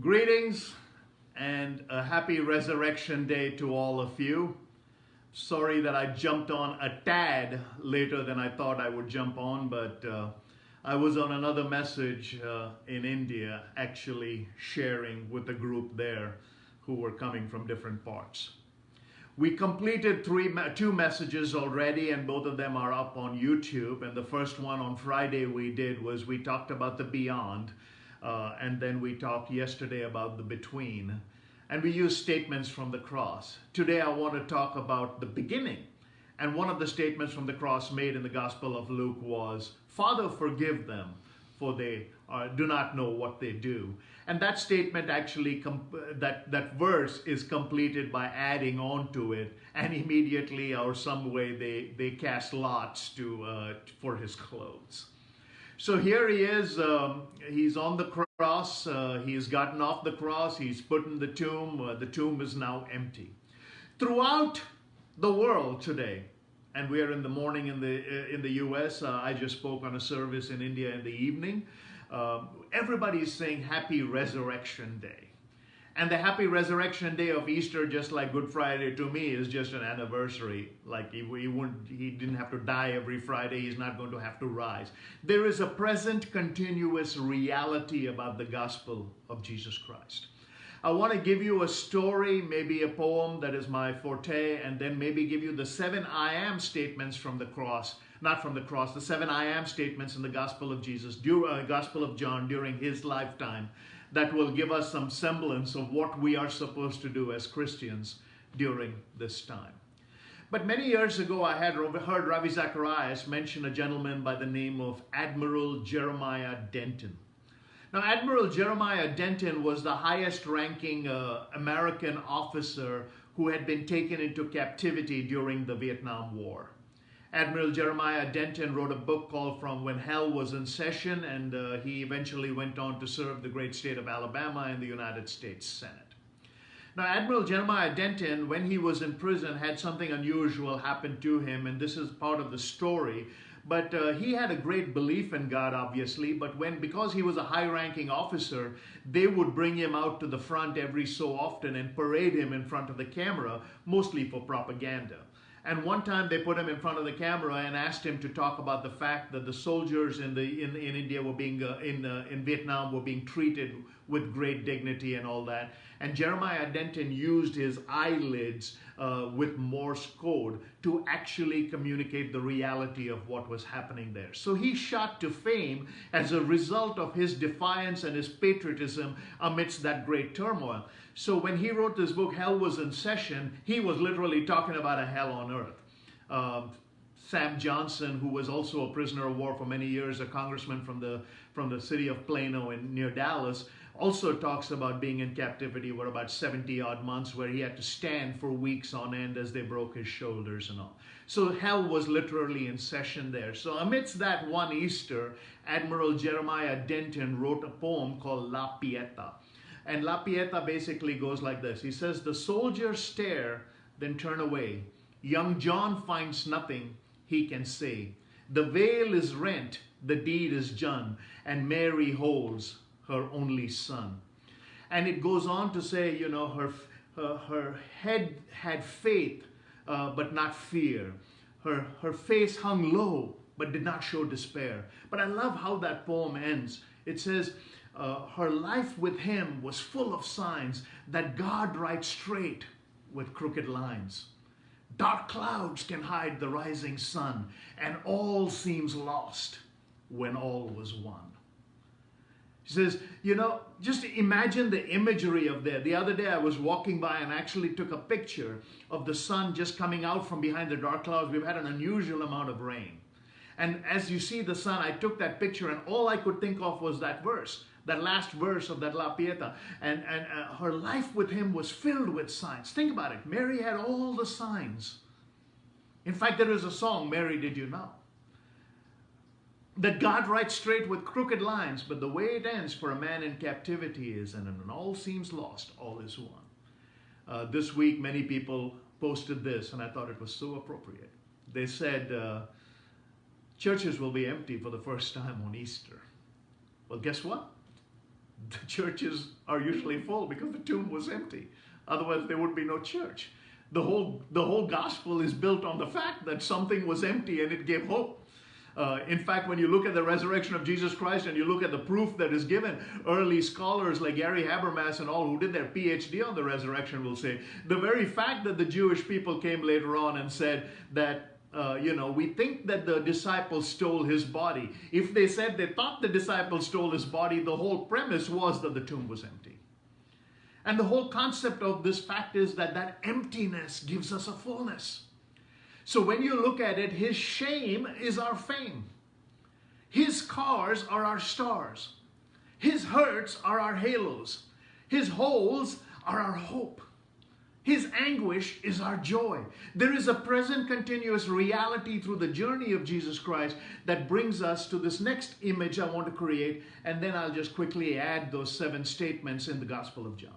Greetings and a happy Resurrection Day to all of you. Sorry that I jumped on a tad later than I thought I would jump on, but I was on another message in India, actually sharing with a group there who were coming from different parts. We completed two messages already, and both of them are up on YouTube. And the first one on Friday we did was we talked about the beyond, and then we talked yesterday about the between. And we used statements from the cross. Today I want to talk about the beginning. And one of the statements from the cross made in the Gospel of Luke was, "Father, forgive them, for they do not know what they do." And that statement actually, that verse is completed by adding on to it, and immediately or some way they cast lots for his clothes. So here he is, he's on the cross, he's gotten off the cross, he's put in the tomb is now empty. Throughout the world today, and we are in the morning in the US, I just spoke on a service in India in the evening, everybody is saying Happy Resurrection Day. And the Happy Resurrection Day of Easter, just like Good Friday to me, is just an anniversary. Like he didn't have to die every Friday. He's not going to have to rise. There is a present continuous reality about the gospel of Jesus Christ. I want to give you a story, maybe a poem that is my forte, and then maybe give you the 7 I am statements from the cross, not from the cross, the 7 I am statements in the Gospel of Jesus, Gospel of John during his lifetime, that will give us some semblance of what we are supposed to do as Christians during this time. But many years ago, I had heard Ravi Zacharias mention a gentleman by the name of Admiral Jeremiah Denton. Now, Admiral Jeremiah Denton was the highest ranking American officer who had been taken into captivity during the Vietnam War. Admiral Jeremiah Denton wrote a book called From When Hell Was in Session, and he eventually went on to serve the great state of Alabama in the United States Senate. Now, Admiral Jeremiah Denton, when he was in prison, had something unusual happen to him, and this is part of the story. But he had a great belief in God, obviously, but because he was a high-ranking officer, they would bring him out to the front every so often and parade him in front of the camera, mostly for propaganda. And one time they put him in front of the camera and asked him to talk about the fact that the soldiers in India were being in Vietnam were being treated with great dignity and all that. And Jeremiah Denton used his eyelids with Morse code to actually communicate the reality of what was happening there. So he shot to fame as a result of his defiance and his patriotism amidst that great turmoil. So when he wrote this book, Hell Was in Session, he was literally talking about a hell on earth. Sam Johnson, who was also a prisoner of war for many years, a congressman from the city of Plano near Dallas, also talks about being in captivity for about 70 odd months, where he had to stand for weeks on end as they broke his shoulders and all. So hell was literally in session there. So amidst that one Easter, Admiral Jeremiah Denton wrote a poem called La Pieta. And La Pieta basically goes like this. He says, "The soldiers stare, then turn away. Young John finds nothing he can say. The veil is rent, the deed is done, and Mary holds her only son." And it goes on to say, you know, her head had faith, but not fear. Her face hung low, but did not show despair. But I love how that poem ends. It says, her life with him was full of signs that God writes straight with crooked lines. Dark clouds can hide the rising sun, and all seems lost when all was won. He says, you know, just imagine the imagery of that. The other day I was walking by and actually took a picture of the sun just coming out from behind the dark clouds. We've had an unusual amount of rain. And as you see the sun, I took that picture and all I could think of was that verse, that last verse of that La Pieta. And her life with him was filled with signs. Think about it. Mary had all the signs. In fact, there is a song, Mary, Did You Know? That God writes straight with crooked lines, but the way it ends for a man in captivity is, and when all seems lost, all is won. This week, many people posted this, and I thought it was so appropriate. They said, churches will be empty for the first time on Easter. Well, guess what? the churches are usually full because the tomb was empty. Otherwise, there would be no church. The whole gospel is built on the fact that something was empty and it gave hope. In fact, when you look at the resurrection of Jesus Christ and you look at the proof that is given, early scholars like Gary Habermas and all who did their PhD on the resurrection will say, the very fact that the Jewish people came later on and said that, we think that the disciples stole his body. If they said they thought the disciples stole his body, the whole premise was that the tomb was empty. And the whole concept of this fact is that that emptiness gives us a fullness. So when you look at it, his shame is our fame. His scars are our stars. His hurts are our halos. His holes are our hope. His anguish is our joy. There is a present continuous reality through the journey of Jesus Christ that brings us to this next image I want to create, and then I'll just quickly add those 7 statements in the Gospel of John.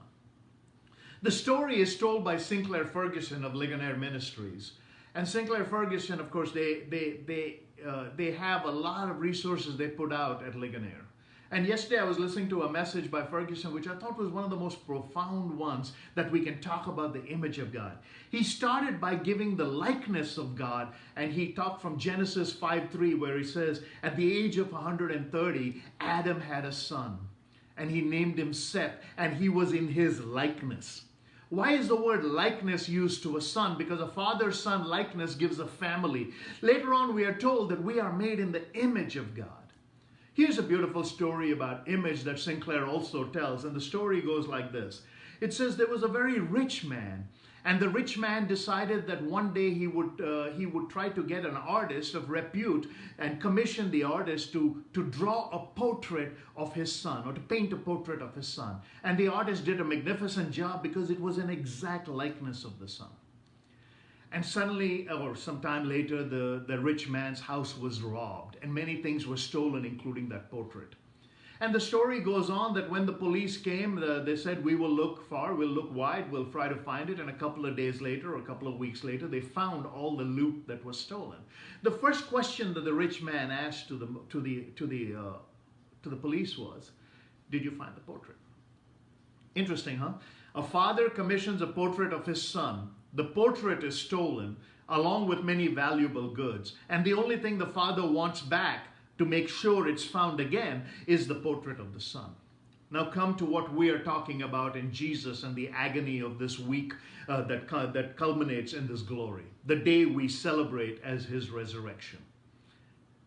The story is told by Sinclair Ferguson of Ligonier Ministries. And Sinclair Ferguson, of course, they have a lot of resources they put out at Ligonier. And yesterday I was listening to a message by Ferguson, which I thought was one of the most profound ones that we can talk about the image of God. He started by giving the likeness of God, and he talked from Genesis 5:3, where he says, at the age of 130, Adam had a son, and he named him Seth, and he was in his likeness. Why is the word likeness used to a son? Because a father-son likeness gives a family. Later on, we are told that we are made in the image of God. Here's a beautiful story about image that Sinclair also tells, and the story goes like this. It says there was a very rich man, and the rich man decided that one day he would try to get an artist of repute and commission the artist to draw a portrait of his son, or to paint a portrait of his son. And the artist did a magnificent job because it was an exact likeness of the son. And suddenly, or sometime later, the rich man's house was robbed, and many things were stolen, including that portrait. And the story goes on that when the police came, they said, we will look far, we'll look wide, we'll try to find it. And a couple of days later, or a couple of weeks later, they found all the loot that was stolen. The first question that the rich man asked to the police was, did you find the portrait? Interesting, huh? A father commissions a portrait of his son. The portrait is stolen, along with many valuable goods. And the only thing the father wants back to make sure it's found again is the portrait of the son. Now come to what we are talking about in Jesus and the agony of this week that culminates in this glory. The day we celebrate as his resurrection.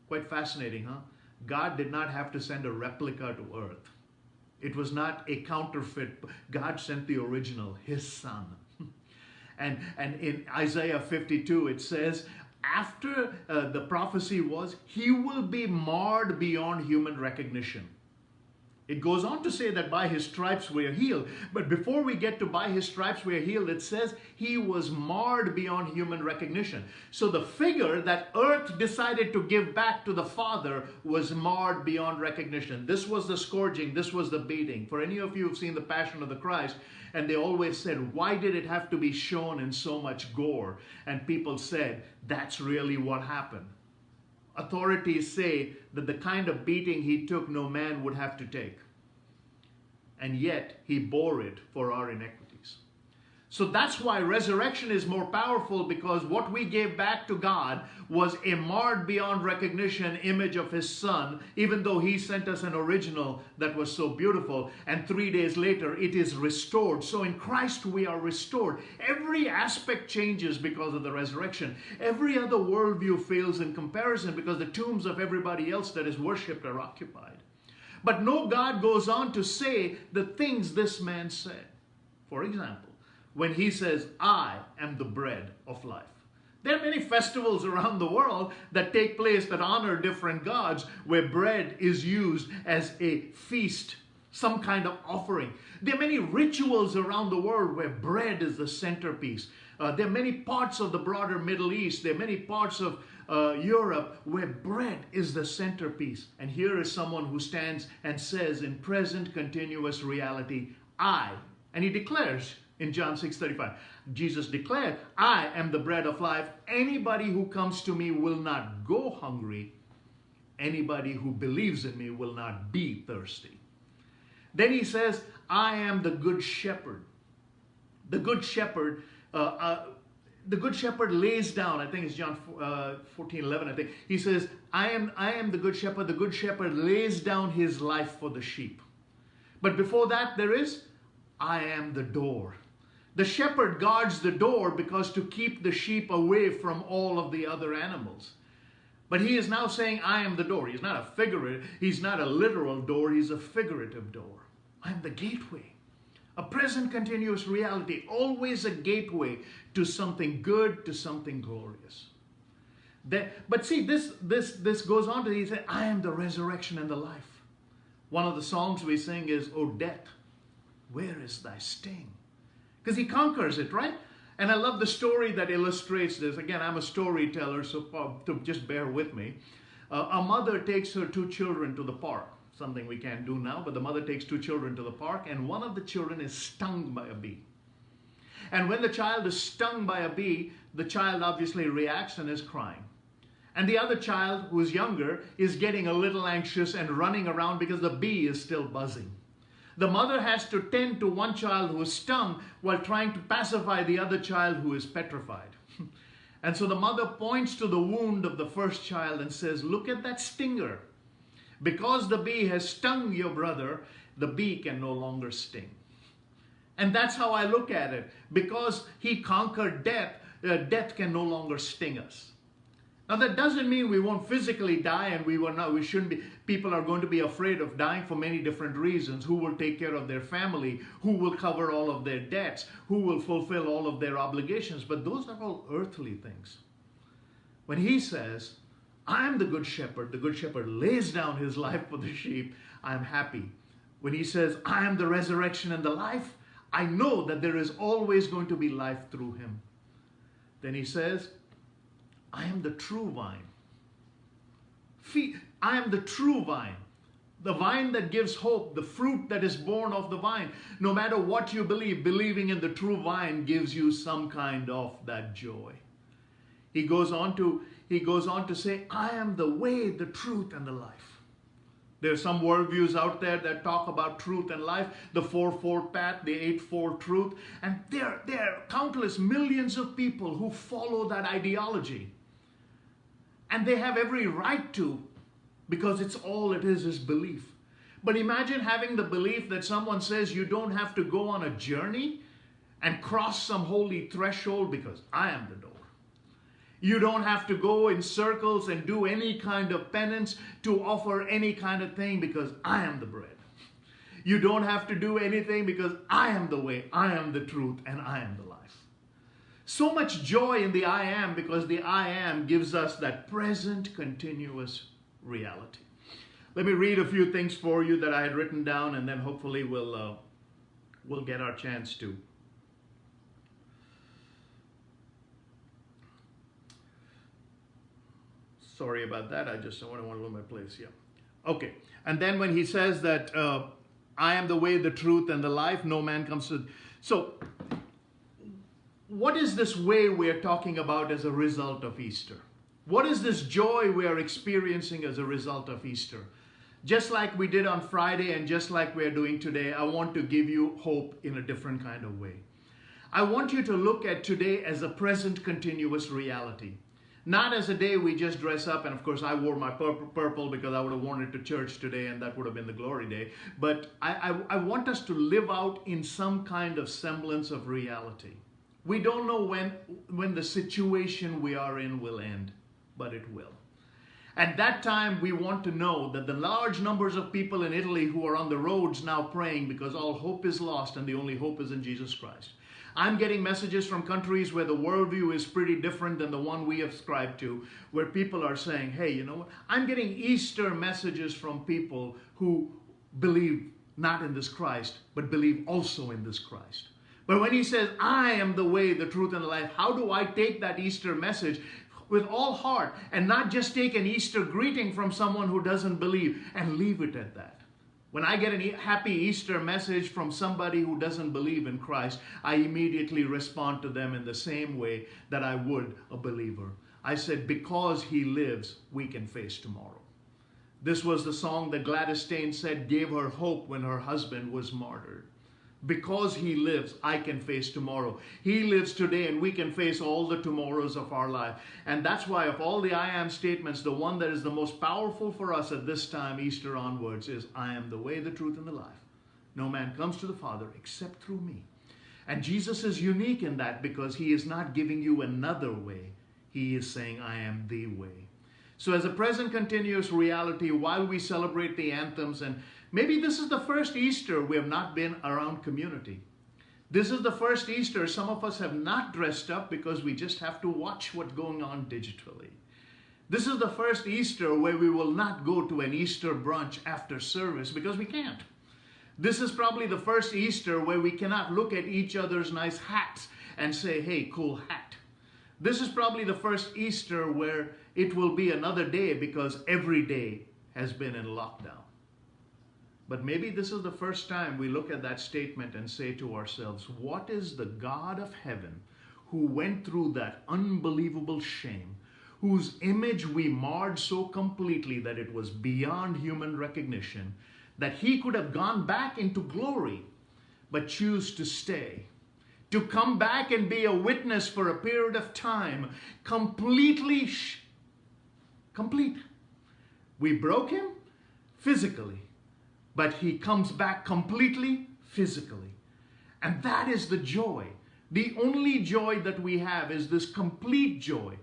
Quite fascinating, huh? God did not have to send a replica to earth. It was not a counterfeit. God sent the original, his son. And in Isaiah 52, it says, after the prophecy was, he will be marred beyond human recognition. It goes on to say that by his stripes we are healed. But before we get to by his stripes we are healed, it says he was marred beyond human recognition. So the figure that earth decided to give back to the Father was marred beyond recognition. This was the scourging. This was the beating. For any of you who've seen the Passion of the Christ, and they always said, why did it have to be shown in so much gore? And people said, that's really what happened. Authorities say that the kind of beating he took, no man would have to take. And yet, he bore it for our iniquities. So that's why resurrection is more powerful, because what we gave back to God was a marred beyond recognition image of his son, even though he sent us an original that was so beautiful. And 3 days later, it is restored. So in Christ, we are restored. Every aspect changes because of the resurrection. Every other worldview fails in comparison because the tombs of everybody else that is worshipped are occupied. But no, God goes on to say the things this man said. For example, when he says, I am the bread of life. There are many festivals around the world that take place that honor different gods, where bread is used as a feast, some kind of offering. There are many rituals around the world where bread is the centerpiece. There are many parts of the broader Middle East, there are many parts of Europe where bread is the centerpiece. And here is someone who stands and says in present continuous reality, I, and he declares in John 6:35, Jesus declared, I am the bread of life. Anybody who comes to me will not go hungry. Anybody who believes in me will not be thirsty. Then he says, I am the good shepherd. The good shepherd, the good shepherd lays down, I think it's John 14:11, I think. He says, I am the good shepherd. The good shepherd lays down his life for the sheep. But before that there is, I am the door. The shepherd guards the door because to keep the sheep away from all of the other animals. But he is now saying, I am the door. He's not a figurative, he's not a literal door, he's a figurative door. I am the gateway. A present continuous reality, always a gateway to something good, to something glorious. But see, this goes on to, he said, I am the resurrection and the life. One of the songs we sing is, O death, where is thy sting? Because he conquers it, right? And I love the story that illustrates this. Again, I'm a storyteller, so just bear with me. A mother takes her 2 children to the park. Something we can't do now, but the mother takes 2 children to the park, and one of the children is stung by a bee. And when the child is stung by a bee, the child obviously reacts and is crying. And the other child, who is younger, is getting a little anxious and running around because the bee is still buzzing. The mother has to tend to one child who is stung while trying to pacify the other child who is petrified. And so the mother points to the wound of the first child and says, look at that stinger. Because the bee has stung your brother, the bee can no longer sting. And that's how I look at it. Because he conquered death, death can no longer sting us. Now that doesn't mean we won't physically die, and we shouldn't be. People are going to be afraid of dying for many different reasons. Who will take care of their family? Who will cover all of their debts? Who will fulfill all of their obligations? But those are all earthly things. When he says, I am the good shepherd lays down his life for the sheep, I'm happy. When he says, I am the resurrection and the life, I know that there is always going to be life through him. Then he says, I am the true vine. I am the true vine. The vine that gives hope, the fruit that is born of the vine. No matter what you believe, believing in the true vine gives you some kind of that joy. He goes on to say, I am the way, the truth, and the life. There are some worldviews out there that talk about truth and life, the 4-4 path, the 8-4 truth, and there are countless millions of people who follow that ideology. And they have every right to, because it's all it is belief. But imagine having the belief that someone says you don't have to go on a journey and cross some holy threshold because I am the door. You don't have to go in circles and do any kind of penance to offer any kind of thing because I am the bread. You don't have to do anything because I am the way, I am the truth, and I am the life. So much joy in the I am because the I am gives us that present continuous reality. Let me read a few things for you that I had written down, and then hopefully we'll get our chance to. Sorry about that. I just want to lose my place. Yeah. Okay. And then when he says that I am the way, the truth, and the life, no man comes to. So, what is this way we are talking about as a result of Easter? What is this joy we are experiencing as a result of Easter? Just like we did on Friday and just like we are doing today, I want to give you hope in a different kind of way. I want you to look at today as a present continuous reality. Not as a day we just dress up, and of course I wore my purple because I would have worn it to church today and that would have been the glory day. But I want us to live out in some kind of semblance of reality. We don't know when the situation we are in will end, but it will. At that time, we want to know that the large numbers of people in Italy who are on the roads now praying because all hope is lost and the only hope is in Jesus Christ. I'm getting messages from countries where the worldview is pretty different than the one we ascribe to, where people are saying, hey, you know what? I'm getting Easter messages from people who believe not in this Christ, but believe also in this Christ. But when he says, I am the way, the truth, and the life, how do I take that Easter message with all heart and not just take an Easter greeting from someone who doesn't believe and leave it at that? When I get a happy Easter message from somebody who doesn't believe in Christ, I immediately respond to them in the same way that I would a believer. I said, because he lives, we can face tomorrow. This was the song that Gladys Stain said gave her hope when her husband was martyred. Because he lives, I can face tomorrow. He lives today, and we can face all the tomorrows of our life. And that's why of all the I am statements, the one that is the most powerful for us at this time, Easter onwards, is I am the way, the truth, and the life. No man comes to the Father except through me. And Jesus is unique in that because he is not giving you another way. He is saying, I am the way. So as a present continuous reality, while we celebrate the anthems, and maybe this is the first Easter we have not been around community. This is the first Easter some of us have not dressed up because we just have to watch what's going on digitally. This is the first Easter where we will not go to an Easter brunch after service because we can't. This is probably the first Easter where we cannot look at each other's nice hats and say, hey, cool hat. This is probably the first Easter where it will be another day because every day has been in lockdown. But maybe this is the first time we look at that statement and say to ourselves, what is the God of heaven who went through that unbelievable shame, whose image we marred so completely that it was beyond human recognition, that he could have gone back into glory, but choose to stay, to come back and be a witness for a period of time, completely complete. We broke him physically, but he comes back completely physically. And that is the joy. The only joy that we have is this complete joy.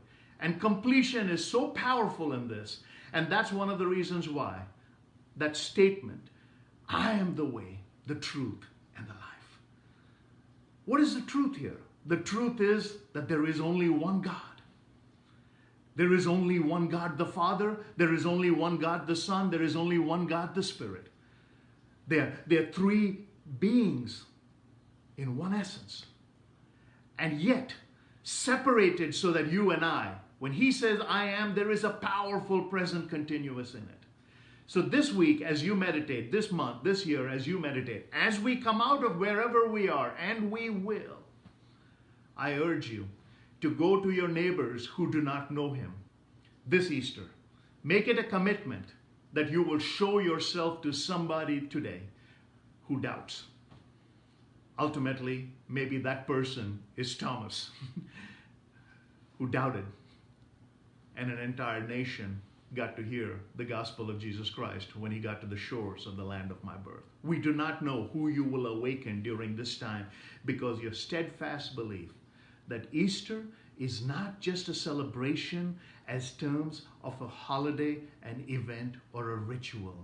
And completion is so powerful in this. And that's one of the reasons why that statement, I am the way, the truth, and the life. What is the truth here? The truth is that there is only one God. There is only one God the Father. There is only one God the Son. There is only one God the Spirit. They're three beings in one essence. And yet, separated so that you and I, when he says I am, there is a powerful present continuous in it. So this week, as you meditate, this month, this year, as you meditate, as we come out of wherever we are, and we will, I urge you to go to your neighbors who do not know him this Easter. Make it a commitment that you will show yourself to somebody today who doubts. Ultimately, maybe that person is Thomas, who doubted, and an entire nation got to hear the gospel of Jesus Christ when he got to the shores of the land of my birth. We do not know who you will awaken during this time because your steadfast belief that Easter is not just a celebration as terms of a holiday, an event, or a ritual.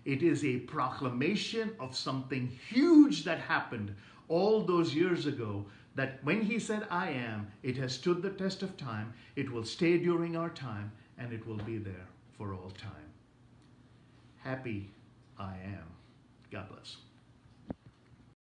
It is a proclamation of something huge that happened all those years ago, that when he said, I am, it has stood the test of time, it will stay during our time, and it will be there for all time. Happy I am. God bless.